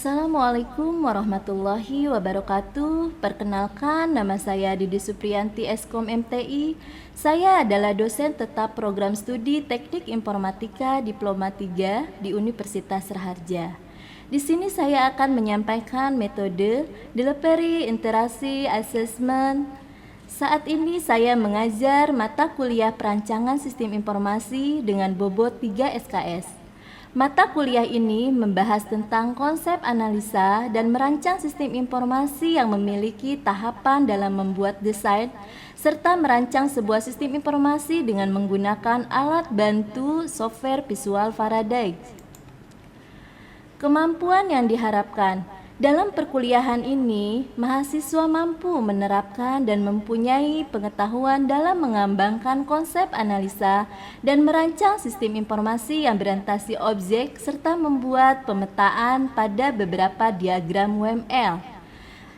Assalamualaikum warahmatullahi wabarakatuh. Perkenalkan, nama saya Didi Supriyanti Eskom MTI. Saya adalah dosen tetap program studi Teknik Informatika Diploma 3 di Universitas Raharja. Di sini saya akan menyampaikan metode delivery interaksi assessment. Saat ini saya mengajar mata kuliah perancangan sistem informasi dengan bobot 3 SKS. Mata kuliah ini membahas tentang konsep analisa dan merancang sistem informasi yang memiliki tahapan dalam membuat desain serta merancang sebuah sistem informasi dengan menggunakan alat bantu software visual Faraday. Kemampuan yang diharapkan dalam perkuliahan ini, mahasiswa mampu menerapkan dan mempunyai pengetahuan dalam mengembangkan konsep analisa dan merancang sistem informasi yang berorientasi objek serta membuat pemetaan pada beberapa diagram UML.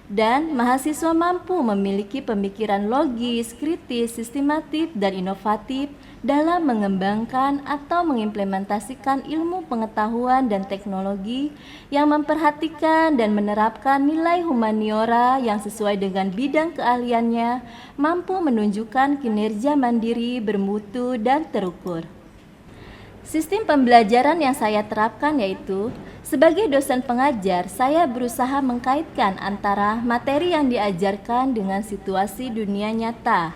Dan mahasiswa mampu memiliki pemikiran logis, kritis, sistematif, dan inovatif dalam mengembangkan atau mengimplementasikan ilmu pengetahuan dan teknologi yang memperhatikan dan menerapkan nilai humaniora yang sesuai dengan bidang keahliannya, mampu menunjukkan kinerja mandiri, bermutu, dan terukur. Sistem pembelajaran yang saya terapkan yaitu, sebagai dosen pengajar, saya berusaha mengkaitkan antara materi yang diajarkan dengan situasi dunia nyata.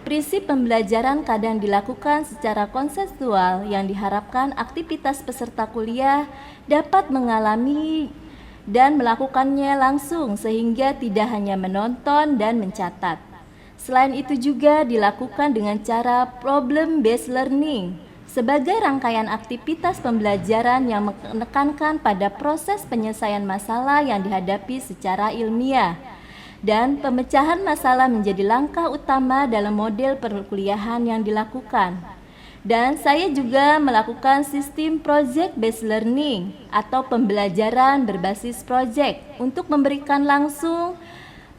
Prinsip pembelajaran kadang dilakukan secara konseptual yang diharapkan aktivitas peserta kuliah dapat mengalami dan melakukannya langsung sehingga tidak hanya menonton dan mencatat. Selain itu juga dilakukan dengan cara problem-based learning sebagai rangkaian aktivitas pembelajaran yang menekankan pada proses penyelesaian masalah yang dihadapi secara ilmiah. Dan pemecahan masalah menjadi langkah utama dalam model perkuliahan yang dilakukan. Dan saya juga melakukan sistem project-based learning atau pembelajaran berbasis project untuk memberikan langsung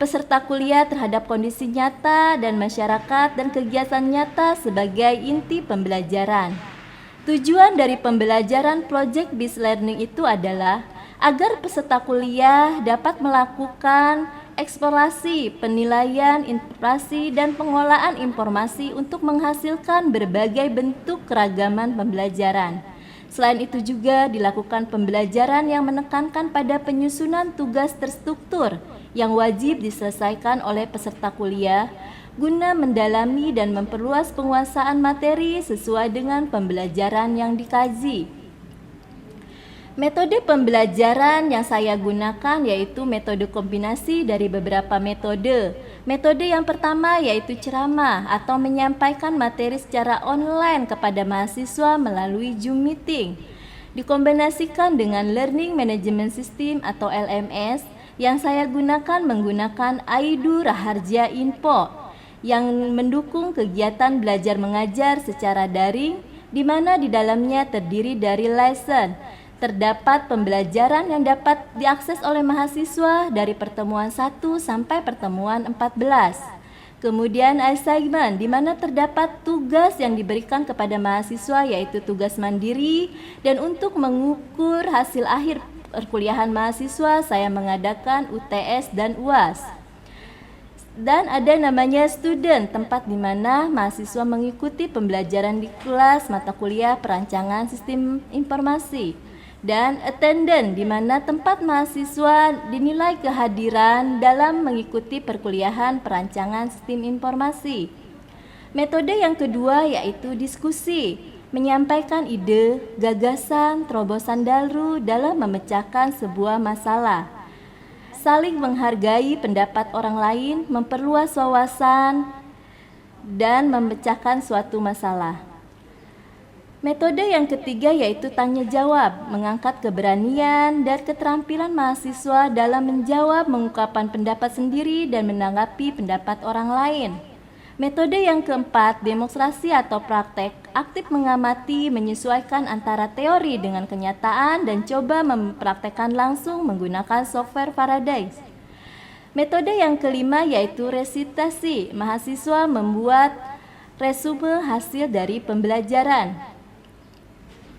peserta kuliah terhadap kondisi nyata dan masyarakat dan kegiatan nyata sebagai inti pembelajaran. Tujuan dari pembelajaran project-based learning itu adalah agar peserta kuliah dapat melakukan eksplorasi, penilaian, interpretasi, dan pengolahan informasi untuk menghasilkan berbagai bentuk keragaman pembelajaran. Selain itu juga dilakukan pembelajaran yang menekankan pada penyusunan tugas terstruktur yang wajib diselesaikan oleh peserta kuliah guna mendalami dan memperluas penguasaan materi sesuai dengan pembelajaran yang dikaji. Metode pembelajaran yang saya gunakan yaitu metode kombinasi dari beberapa metode. Metode yang pertama yaitu ceramah atau menyampaikan materi secara online kepada mahasiswa melalui Zoom meeting. Dikombinasikan dengan Learning Management System atau LMS yang saya gunakan menggunakan Aidu Raharja Info yang mendukung kegiatan belajar mengajar secara daring di mana di dalamnya terdiri dari lesson. Terdapat pembelajaran yang dapat diakses oleh mahasiswa dari pertemuan 1 sampai pertemuan 14. Kemudian assignment, di mana terdapat tugas yang diberikan kepada mahasiswa yaitu tugas mandiri, dan untuk mengukur hasil akhir perkuliahan mahasiswa, saya mengadakan UTS dan UAS. Dan ada namanya student, tempat di mana mahasiswa mengikuti pembelajaran di kelas mata kuliah perancangan sistem informasi. Dan attendant, di mana tempat mahasiswa dinilai kehadiran dalam mengikuti perkuliahan perancangan sistem informasi. Metode yang kedua yaitu diskusi, menyampaikan ide, gagasan, terobosan baru dalam memecahkan sebuah masalah. Saling menghargai pendapat orang lain, memperluas wawasan, dan memecahkan suatu masalah. Metode yang ketiga yaitu tanya jawab, mengangkat keberanian dan keterampilan mahasiswa dalam menjawab, mengungkapkan pendapat sendiri dan menanggapi pendapat orang lain. Metode yang keempat, demonstrasi atau praktek, aktif mengamati, menyesuaikan antara teori dengan kenyataan dan coba mempraktekkan langsung menggunakan software Faraday. Metode yang kelima yaitu resitasi, mahasiswa membuat resume hasil dari pembelajaran.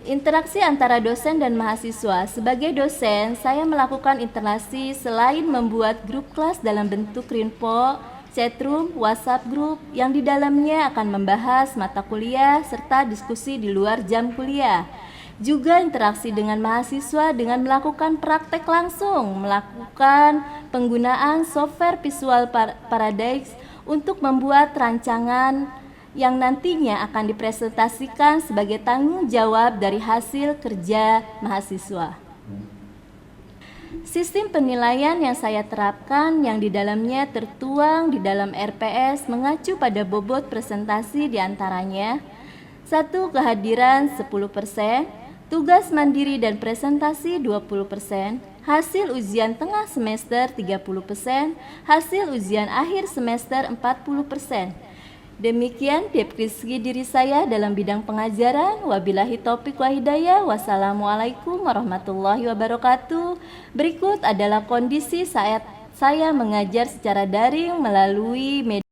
Interaksi antara dosen dan mahasiswa. Sebagai dosen, saya melakukan interaksi selain membuat grup kelas dalam bentuk Rinpo, chatroom, WhatsApp group yang di dalamnya akan membahas mata kuliah serta diskusi di luar jam kuliah. Juga interaksi dengan mahasiswa dengan melakukan praktek langsung, melakukan penggunaan software Visual Paradise untuk membuat rancangan yang nantinya akan dipresentasikan sebagai tanggung jawab dari hasil kerja mahasiswa. Sistem penilaian yang saya terapkan yang di dalamnya tertuang di dalam RPS mengacu pada bobot presentasi diantaranya: 1. Kehadiran 10%, tugas mandiri dan presentasi 20%, hasil ujian tengah semester 30%, hasil ujian akhir semester 40%. Demikian deskripsi diri saya dalam bidang pengajaran. Wabillahi taufik wa hidayah. Wassalamualaikum warahmatullahi wabarakatuh. Berikut adalah kondisi saat saya mengajar secara daring melalui media.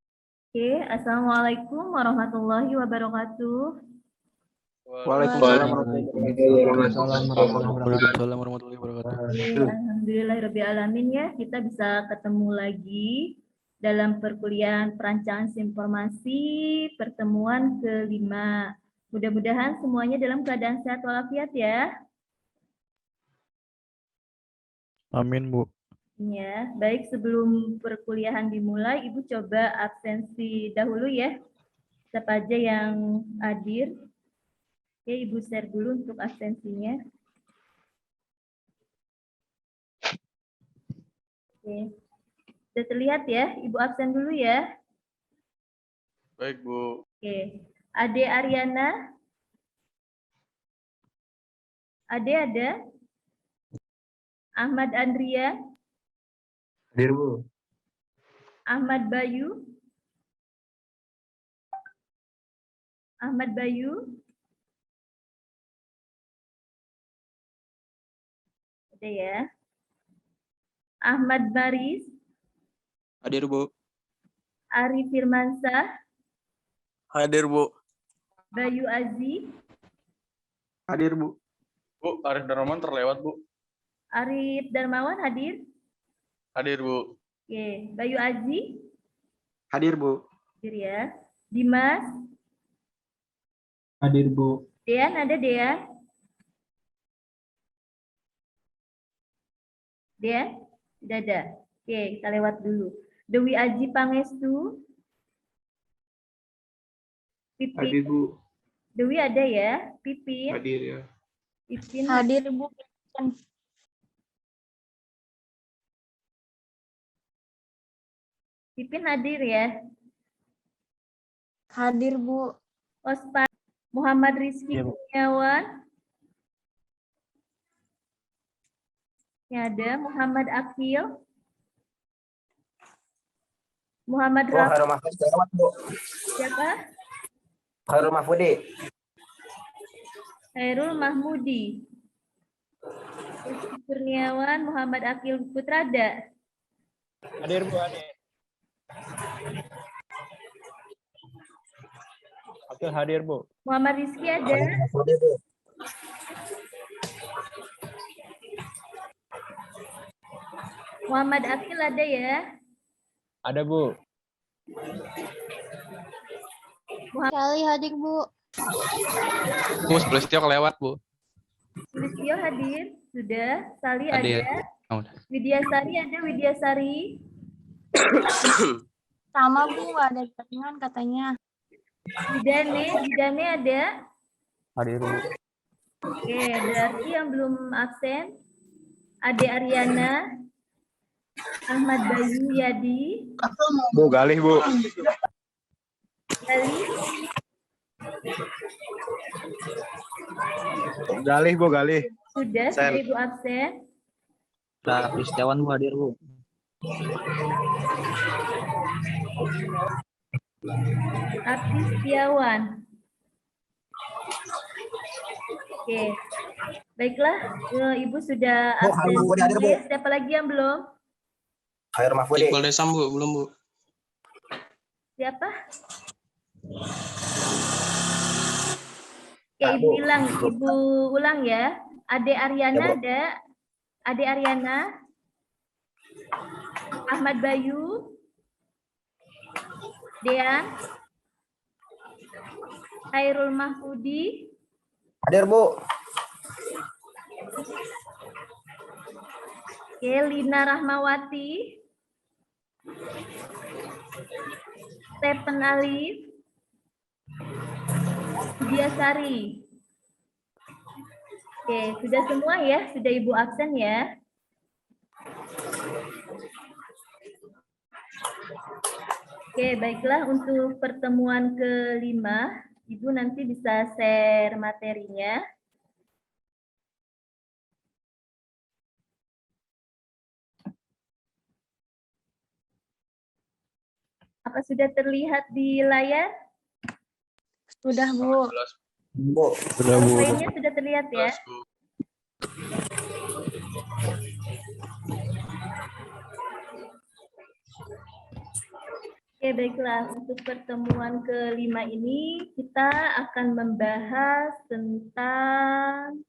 Oke, Assalamualaikum warahmatullahi wabarakatuh. Waalaikumsalam warahmatullahi wabarakatuh. Alhamdulillahirrabbilalamin ya, kita bisa ketemu lagi dalam perkuliahan perancangan informasi pertemuan kelima. Mudah-mudahan semuanya dalam keadaan sehat walafiat ya. Amin, Bu. Ya, baik, sebelum perkuliahan dimulai, Ibu coba absensi dahulu ya. Siapa aja yang hadir. Oke, Ibu share dulu untuk absensinya. Oke. Sudah terlihat ya, Ibu absen dulu ya. Baik, Bu. Oke. Ade Ariana. Ade ada? Ahmad Andria. Hadir, Bu. Ahmad Bayu. Ahmad Bayu. Ada ya. Ahmad Baris. Hadir, Bu. Ari Firmansyah. Hadir, Bu. Bayu Aziz. Hadir, Bu. Bu, Arif Darmawan terlewat, Bu. Arif Darmawan hadir. Hadir, Bu. Oke, Bayu Aziz. Hadir, Bu. Hadir ya. Dimas. Hadir, Bu. Dean ada Dean? Dean? Tidak ada. Oke, kita lewat dulu. Dewi Aji Pangestu. Hadir, Pipin. Bu. Dewi ada ya? Pipin. Hadir, ya. Pipin. Hadir, Bu. Pipin hadir ya. Hadir, Bu. Ospan. Muhammad Rizky Iya, Bu. Kurniawan. Yang ada Muhammad Akil. Muhammad Rafi. Khairul Mahfud lewat, Bu. Siapa? Khairul Mahfudi. Khairul Mahmudi. Rizky Kurniawan, Muhammad Akil Putrada. Hadir, Bu. Hadir. Akil hadir, Bu. Muhammad Rizky ada. Mahfudi, Bu. Muhammad Akil ada ya. Ada, Bu. Kali hadir, Bu. Bu, Sulistyo kelewat, Bu. Listio hadir. Sudah. Sali Hadir. ada. Oh, udah. Widyasari ada. Widyasari. Sama, Bu. Nggak ada jaringan katanya. Widane ada. Hadir, Bu. Oke, berarti yang belum absen. Ade Ariana. Ahmad Bayu Yadi. Bu, Galih, Bu. Gali. Galih, Bu, Galih. Sudah. Sen. Ibu absen. Nah, Setiawan, Bu, hadir, Bu. Artis Setiawan. Oke. Baiklah, Ibu sudah Bu, absen. Mahfudi hadir, Bu. Siapa lagi yang belum? Khairul Mahfudi. Iqbal Desam, Bu. Belum, Bu. Siapa? Oke, Ah, Ibu Bu. Ibu ulang ya. Ade Aryana Ya, Bu. ada. Ade Aryana. Ahmad Bayu. Dean. Khairul Mahfudi. Hadir, Bu. Oke, Lina Rahmawati. Stephen Alif. Biasari. Oke, sudah semua ya? Sudah Ibu absen ya? Oke, baiklah untuk pertemuan kelima, Ibu nanti bisa share materinya. Apa sudah terlihat di layar? Udah, Bu. Jelas, Bu. Poin-poinnya sudah terlihat ya? jelas, Bu. Oke, baiklah. Untuk pertemuan kelima ini, kita akan membahas tentang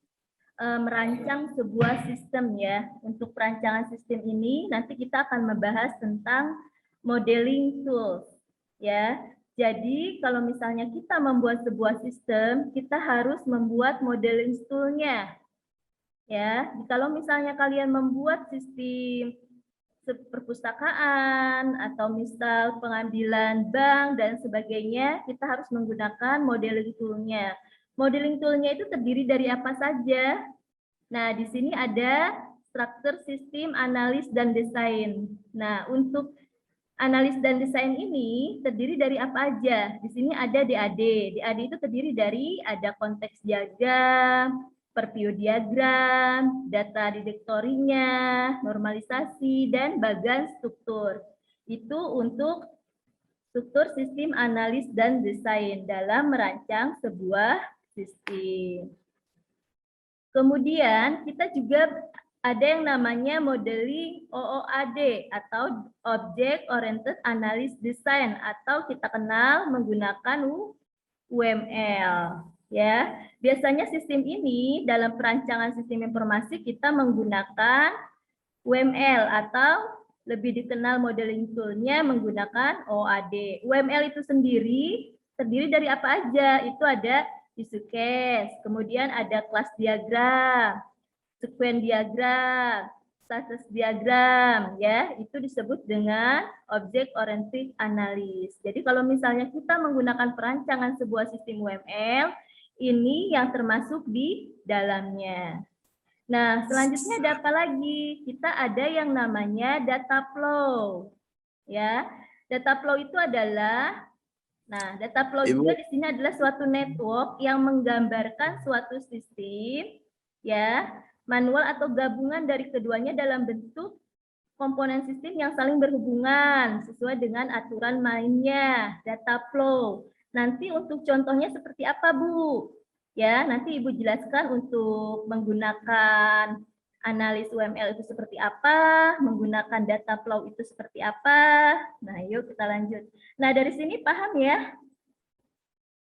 merancang sebuah sistem ya. Untuk perancangan sistem ini, nanti kita akan membahas tentang modeling tools. Ya, jadi kalau misalnya kita membuat sebuah sistem, kita harus membuat modeling tool-nya. Ya, kalau misalnya kalian membuat sistem perpustakaan atau misal pengambilan bank dan sebagainya, kita harus menggunakan modeling tool-nya. Modeling tool-nya itu terdiri dari apa saja? Nah, di sini ada struktur sistem, analis, dan desain. Nah, untuk analis dan desain ini terdiri dari apa aja? Di sini ada DAD. DAD itu terdiri dari ada konteks diagram, per-view diagram, data direktorinya, normalisasi, dan bagan struktur. Itu untuk struktur sistem analis dan desain dalam merancang sebuah sistem. Kemudian kita juga ada yang namanya modeling OOAD atau Object Oriented Analysis Design atau kita kenal menggunakan UML. Ya, biasanya sistem ini dalam perancangan sistem informasi kita menggunakan UML atau lebih dikenal modeling tool-nya menggunakan OOAD. UML itu sendiri terdiri dari apa aja? Itu ada use case, kemudian ada kelas diagram, sequence diagram, success diagram, ya, itu disebut dengan object oriented analysis. Jadi kalau misalnya kita menggunakan perancangan sebuah sistem UML, ini yang termasuk di dalamnya. Nah, selanjutnya ada apa lagi? Kita ada yang namanya data flow. Ya, data flow itu adalah data flow juga di sini adalah suatu network yang menggambarkan suatu sistem, ya, manual atau gabungan dari keduanya dalam bentuk komponen sistem yang saling berhubungan sesuai dengan aturan mainnya, data flow. Nanti untuk contohnya seperti apa, Bu? Ya, nanti Ibu jelaskan untuk menggunakan analis UML itu seperti apa, menggunakan data flow itu seperti apa. Nah, yuk kita lanjut. Nah, dari sini paham ya?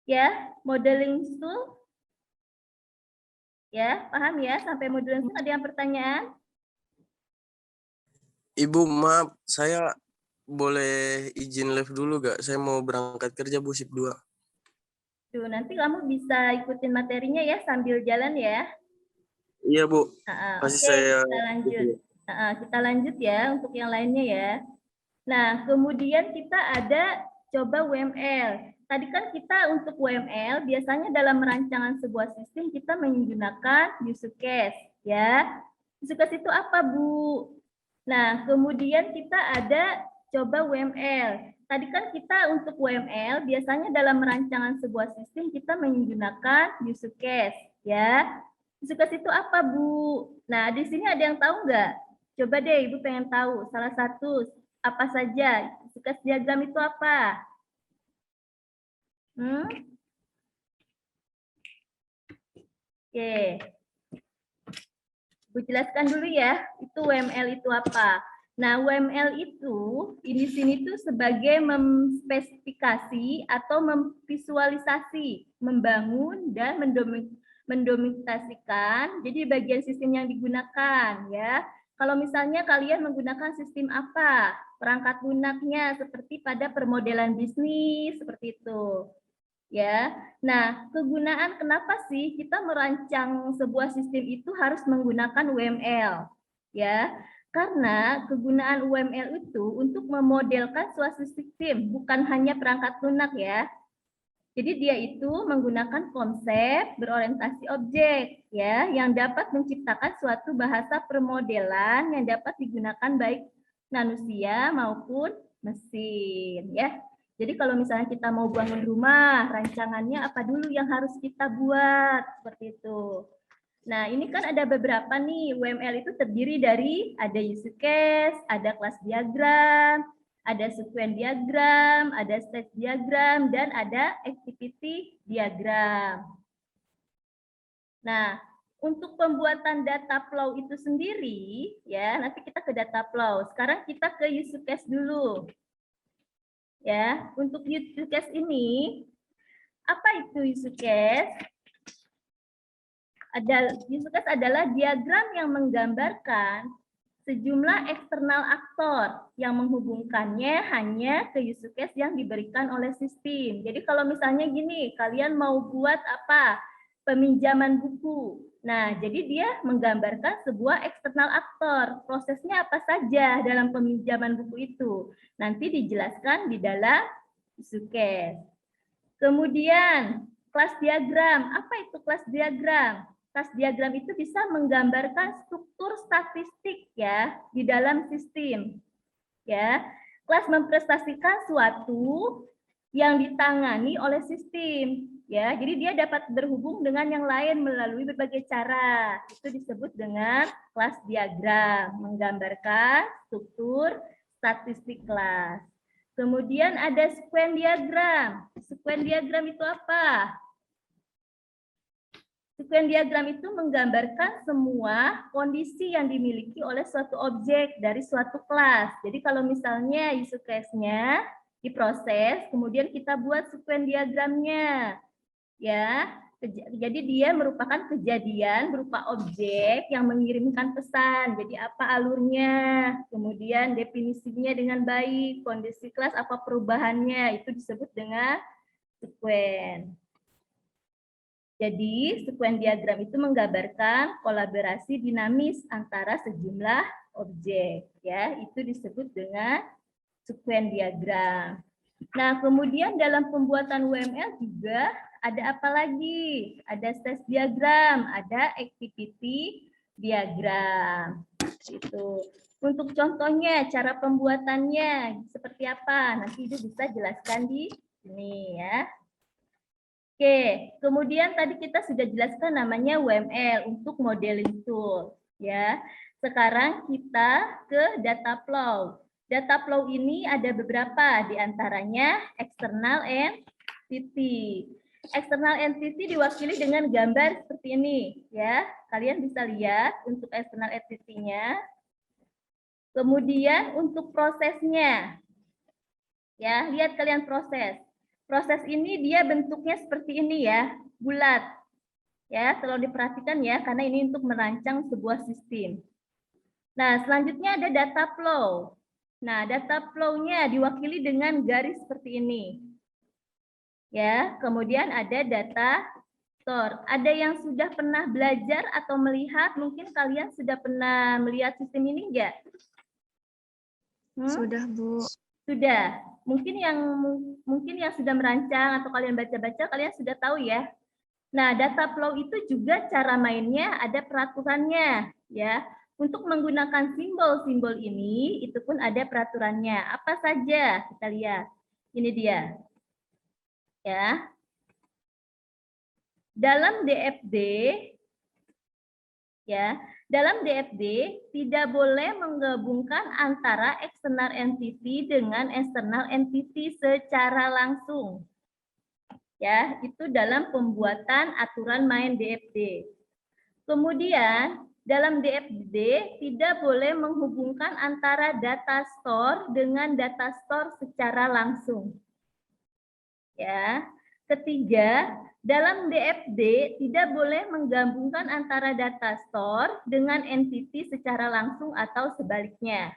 Ya, modeling tool. Ya, paham ya? Sampai modeling tool ada yang pertanyaan? Ibu, maaf, saya boleh izin live dulu gak? Saya mau berangkat kerja, Bu, shift 2. Tuh, nanti kamu bisa ikutin materinya ya sambil jalan ya. Iya, Bu. Oke, saya kita lanjut. Kita lanjut ya untuk yang lainnya ya. Nah, kemudian kita ada coba UML. Tadi kan kita untuk UML biasanya dalam merancangan sebuah sistem kita menggunakan use case ya. Use case itu apa, Bu? Nah, kemudian kita ada coba UML. Tadi kan kita untuk UML biasanya dalam merancangan sebuah sistem kita menggunakan use case ya. Use case itu apa, Bu? Nah, di sini ada yang tahu nggak? Coba deh, Ibu pengen tahu salah satu apa saja. Use case diagram itu apa? Oke. Bu jelaskan dulu ya, itu UML itu apa. Nah, UML itu di sini tuh sebagai memspesifikasi atau memvisualisasi, membangun dan mendokumentasikan. Jadi bagian sistem yang digunakan ya. Kalau misalnya kalian menggunakan sistem apa, perangkat lunaknya seperti pada permodelan bisnis seperti itu. Ya. Nah, kegunaan kenapa sih kita merancang sebuah sistem itu harus menggunakan UML? Ya. Karena kegunaan UML itu untuk memodelkan suatu sistem, bukan hanya perangkat lunak ya. Jadi dia itu menggunakan konsep berorientasi objek ya, yang dapat menciptakan suatu bahasa permodelan yang dapat digunakan baik manusia maupun mesin ya. Jadi kalau misalnya kita mau bangun rumah, rancangannya apa dulu yang harus kita buat seperti itu. Nah, ini kan ada beberapa nih, UML itu terdiri dari ada use case, ada kelas diagram, ada sequence diagram, ada stage diagram, dan ada activity diagram. Nah, untuk pembuatan data flow itu sendiri, ya nanti kita ke data flow. Sekarang kita ke use case dulu. Ya, untuk use case ini, apa itu use case? Use case adalah diagram yang menggambarkan sejumlah eksternal aktor yang menghubungkannya hanya ke use case yang diberikan oleh sistem. Jadi kalau misalnya gini, kalian mau buat apa? Peminjaman buku. Nah, jadi dia menggambarkan sebuah eksternal aktor. Prosesnya apa saja dalam peminjaman buku itu. Nanti dijelaskan di dalam use case. Kemudian, kelas diagram. Apa itu kelas diagram? Kelas diagram itu bisa menggambarkan struktur statistik ya di dalam sistem. Ya, kelas mempresentasikan suatu yang ditangani oleh sistem. Ya, jadi dia dapat berhubung dengan yang lain melalui berbagai cara. Itu disebut dengan kelas diagram, menggambarkan struktur statistik kelas. Kemudian ada sequence diagram. Sequence diagram itu apa? Sequence diagram itu menggambarkan semua kondisi yang dimiliki oleh suatu objek dari suatu kelas. Jadi kalau misalnya use case-nya diproses, kemudian kita buat sequence diagramnya. Ya, jadi dia merupakan kejadian berupa objek yang mengirimkan pesan. Jadi apa alurnya, kemudian definisinya dengan baik, kondisi kelas apa perubahannya, itu disebut dengan sequence. Jadi, sequence diagram itu menggambarkan kolaborasi dinamis antara sejumlah objek, ya. Itu disebut dengan sequence diagram. Nah, kemudian dalam pembuatan UML juga ada apa lagi? Ada stage diagram, ada activity diagram. Itu. Untuk contohnya, cara pembuatannya seperti apa? Nanti Ibu bisa jelaskan di sini ya. Oke, kemudian tadi kita sudah jelaskan namanya UML untuk modeling tool ya. Sekarang kita ke data flow. Data flow ini ada beberapa, di antaranya external entity. External entity diwakili dengan gambar seperti ini ya. Kalian bisa lihat untuk external entity-nya. Kemudian untuk prosesnya. Ya, lihat kalian proses. Proses ini dia bentuknya seperti ini ya, bulat. Ya, selalu diperhatikan ya, karena ini untuk merancang sebuah sistem. Nah, selanjutnya ada data flow. Nah, data flow-nya diwakili dengan garis seperti ini. Ya, kemudian ada data store. Ada yang sudah pernah belajar atau melihat, mungkin kalian sudah pernah melihat sistem ini enggak? Sudah, Bu. Sudah. Mungkin yang sudah merancang atau kalian baca-baca kalian sudah tahu ya. Nah, data flow itu juga cara mainnya ada peraturannya ya. Untuk menggunakan simbol-simbol ini itu pun ada peraturannya. Apa saja? Kita lihat. Ini dia. Ya. Dalam DFD ya, dalam DFD tidak boleh menggabungkan antara external entity dengan external entity secara langsung. Ya, itu dalam pembuatan aturan main DFD. Kemudian dalam DFD tidak boleh menghubungkan antara data store dengan data store secara langsung. Ya. Ketiga, dalam DFD tidak boleh menggabungkan antara data store dengan entity secara langsung atau sebaliknya.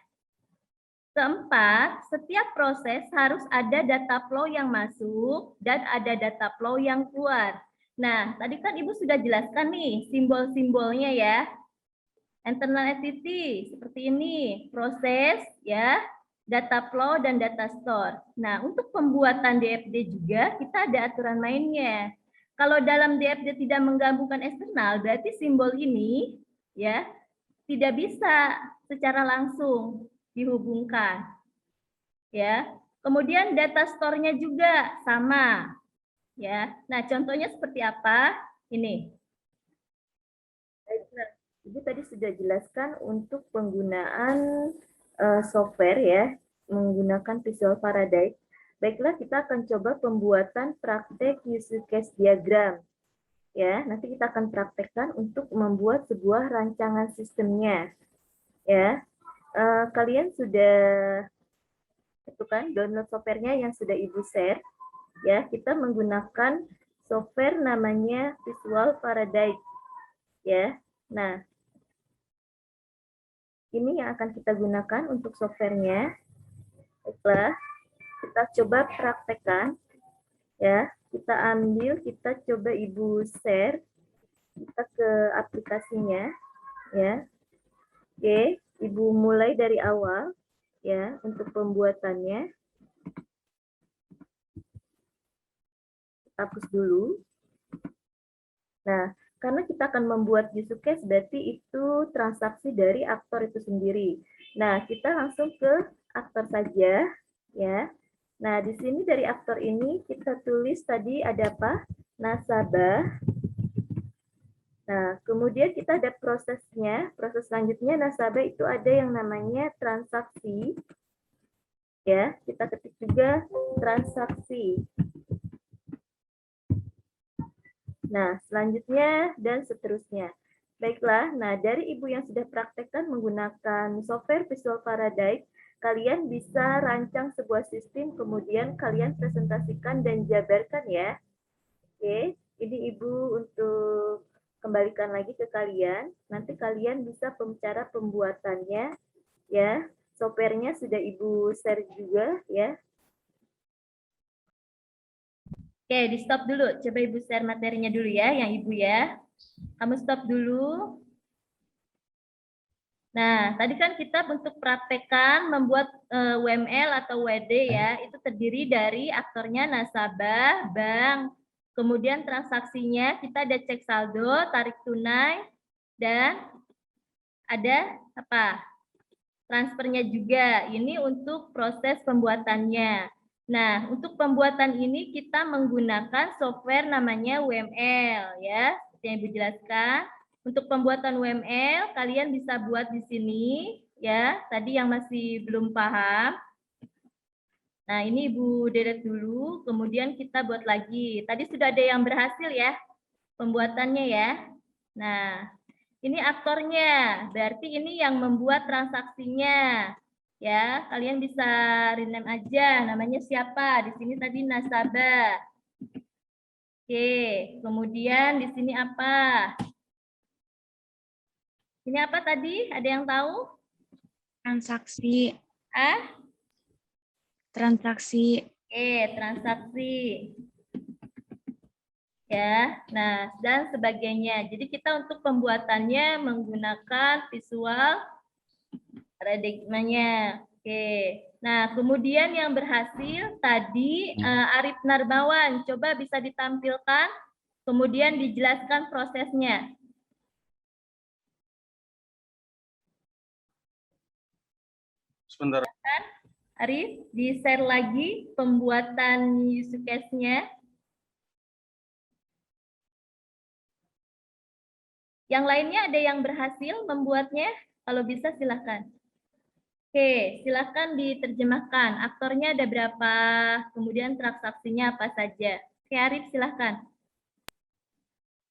Keempat, setiap proses harus ada data flow yang masuk dan ada data flow yang keluar. Nah, tadi kan Ibu sudah jelaskan nih simbol-simbolnya ya. Internal entity seperti ini, proses ya, data flow dan data store. Nah, untuk pembuatan DFD juga kita ada aturan mainnya. Kalau dalam DFD tidak menggabungkan eksternal, berarti simbol ini ya tidak bisa secara langsung dihubungkan. Ya. Kemudian data store-nya juga sama. Ya. Nah, contohnya seperti apa? Ini. Ibu tadi sudah jelaskan untuk penggunaan software ya, menggunakan Visual Paradigm. Baiklah, kita akan coba pembuatan praktek use case diagram. Ya, nanti kita akan praktekkan untuk membuat sebuah rancangan sistemnya. Ya, kalian sudah itu kan download softwarenya yang sudah Ibu share. Ya, kita menggunakan software namanya Visual Paradigm. Ya, nah. Ini yang akan kita gunakan untuk softwarenya. Baiklah, kita coba praktekkan. Ya, kita ambil, kita coba Ibu share. Kita ke aplikasinya. Ya, oke, Ibu mulai dari awal. Ya, untuk pembuatannya. Hapus dulu. Nah, karena kita akan membuat use case, berarti itu transaksi dari aktor itu sendiri. Nah, kita langsung ke aktor saja, ya. Nah, di sini dari aktor ini kita tulis tadi ada apa? Nasabah. Nah, kemudian kita ada prosesnya. Proses selanjutnya nasabah itu ada yang namanya transaksi. Ya, kita ketik juga transaksi. Nah, selanjutnya dan seterusnya. Baiklah, nah dari Ibu yang sudah praktekkan menggunakan software Visual Paradigm, kalian bisa rancang sebuah sistem, kemudian kalian presentasikan dan jabarkan ya. Oke, ini Ibu untuk kembalikan lagi ke kalian. Nanti kalian bisa cara pembuatannya ya. Softwarenya sudah Ibu share juga ya. Oke, di stop dulu. Coba Ibu share materinya dulu ya, yang Ibu ya. Kamu stop dulu. Nah, tadi kan kita untuk praktekan membuat UML atau WD ya, itu terdiri dari aktornya nasabah, bank, kemudian transaksinya kita ada cek saldo, tarik tunai, dan ada apa? Transfernya juga. Ini untuk proses pembuatannya. Nah, untuk pembuatan ini kita menggunakan software namanya UML ya, seperti yang Ibu jelaskan. Untuk pembuatan UML kalian bisa buat di sini ya. Tadi yang masih belum paham. Nah, ini Ibu delete dulu, kemudian kita buat lagi. Tadi sudah ada yang berhasil ya pembuatannya ya. Nah, ini aktornya, berarti ini yang membuat transaksinya. Ya, kalian bisa rename aja, namanya siapa? Di sini tadi nasabah. Oke, kemudian di sini apa? Ini apa tadi? Ada yang tahu? Transaksi. Ah? Transaksi. Oke, transaksi. Ya, nah dan sebagainya. Jadi kita untuk pembuatannya menggunakan Visual Paradigmanya. Oke. Nah, kemudian yang berhasil tadi Arif Narbawan, coba bisa ditampilkan, kemudian dijelaskan prosesnya. Sebentar. Arif, di-share lagi pembuatan use case-nya. Yang lainnya ada yang berhasil membuatnya? Kalau bisa silakan. Oke, silakan diterjemahkan. Aktornya ada berapa? Kemudian transaksinya apa saja? Oke, Arif silakan.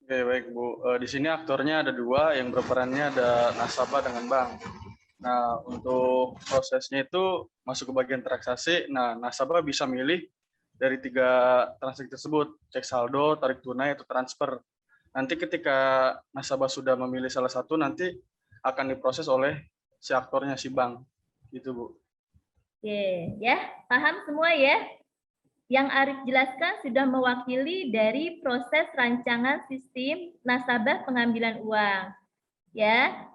Oke, baik Bu. Di sini aktornya ada dua, yang berperannya ada nasabah dengan bank. Nah, untuk prosesnya itu masuk ke bagian transaksi. Nah, nasabah bisa milih dari 3 transaksi tersebut, cek saldo, tarik tunai, atau transfer. Nanti ketika nasabah sudah memilih salah satu, nanti akan diproses oleh si aktornya, si bank. Gitu, Bu. Oke, ya, paham semua ya? Yang Arif jelaskan sudah mewakili dari proses rancangan sistem nasabah pengambilan uang. Ya.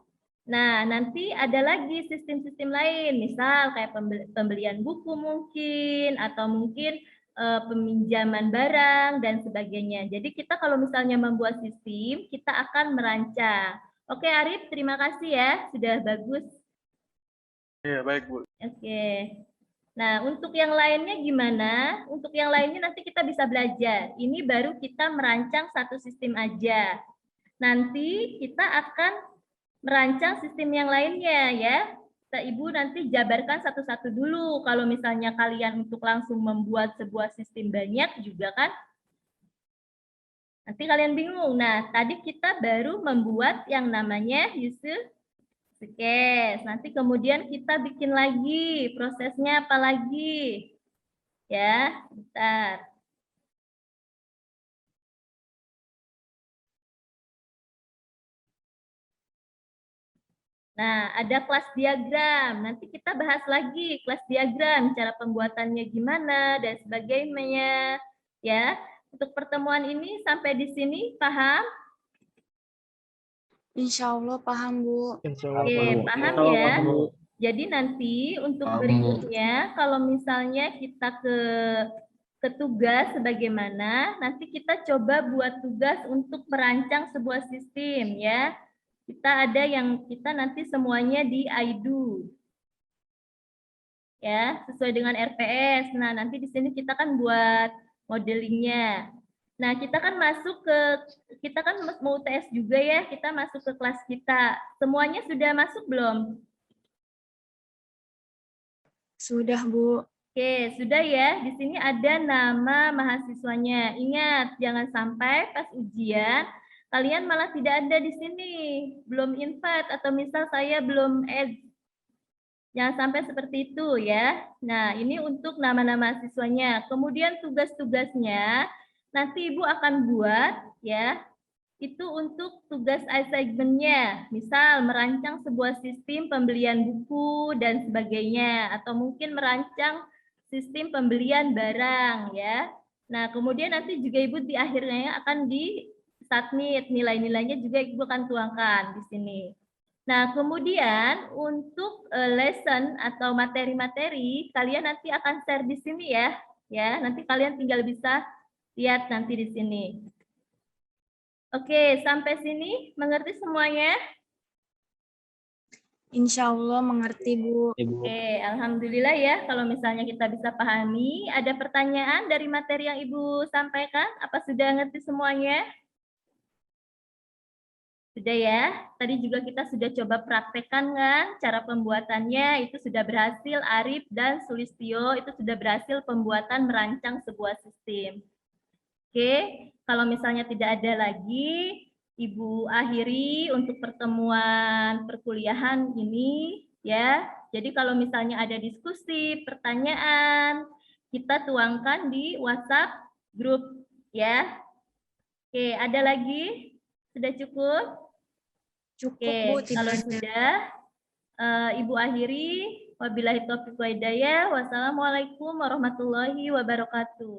Nah, nanti ada lagi sistem-sistem lain, misal kayak pembelian buku mungkin, atau mungkin peminjaman barang dan sebagainya. Jadi kita kalau misalnya membuat sistem, kita akan merancang. Oke Arif, terima kasih ya, sudah bagus. Iya, baik Bu. Oke. Nah, untuk yang lainnya gimana? Untuk yang lainnya nanti kita bisa belajar. Ini baru kita merancang satu sistem aja. Nanti kita akan merancang sistem yang lainnya ya. Ibu nanti jabarkan satu-satu dulu. Kalau misalnya kalian untuk langsung membuat sebuah sistem banyak juga kan, nanti kalian bingung. Nah, tadi kita baru membuat yang namanya user case. Nanti kemudian kita bikin lagi prosesnya apa lagi. Ya, bentar. Nah, ada kelas diagram. Nanti kita bahas lagi kelas diagram, cara pembuatannya gimana dan sebagainya. Ya, untuk pertemuan ini sampai di sini paham? Insya Allah paham, Bu. Oke, paham ya. Jadi nanti untuk berikutnya, kalau misalnya kita ke tugas sebagaimana, nanti kita coba buat tugas untuk merancang sebuah sistem ya. Kita ada yang kita nanti semuanya di IDO. Ya, sesuai dengan RPS. Nah, nanti di sini kita kan buat modelingnya. Nah, kita kan mau UTS juga ya, kita masuk ke kelas kita. Semuanya sudah masuk belum? Sudah, Bu. Oke, sudah ya. Di sini ada nama mahasiswanya. Ingat, jangan sampai pas ujian kalian malah tidak ada di sini, belum invite atau misal saya belum add. Jangan sampai seperti itu ya. Nah, ini untuk nama-nama mahasiswanya. Kemudian tugas-tugasnya nanti Ibu akan buat ya. Itu untuk tugas assignment-nya. Misal merancang sebuah sistem pembelian buku dan sebagainya, atau mungkin merancang sistem pembelian barang ya. Nah, kemudian nanti juga Ibu di akhirnya akan di-submit, nilai-nilainya juga Ibu akan tuangkan di sini. Nah, kemudian untuk lesson atau materi-materi, kalian nanti akan share di sini ya. Ya, nanti kalian tinggal bisa lihat nanti di sini. Oke, sampai sini mengerti semuanya? Insya Allah mengerti, Bu. Oke, alhamdulillah ya kalau misalnya kita bisa pahami. Ada pertanyaan dari materi yang Ibu sampaikan? Apa sudah ngerti semuanya? Sudah ya? Tadi juga kita sudah coba praktekkan kan cara pembuatannya, itu sudah berhasil. Arif dan Sulistyo itu sudah berhasil pembuatan merancang sebuah sistem. Oke, kalau misalnya tidak ada lagi, Ibu akhiri untuk pertemuan perkuliahan ini ya. Jadi kalau misalnya ada diskusi, pertanyaan, kita tuangkan di WhatsApp grup ya. Oke, ada lagi? Sudah cukup? Cukup, Oke, Bu. kalau Tidak ada. sudah, Ibu akhiri. Wabillahi taufiq wa hidayah. Wassalamualaikum warahmatullahi wabarakatuh.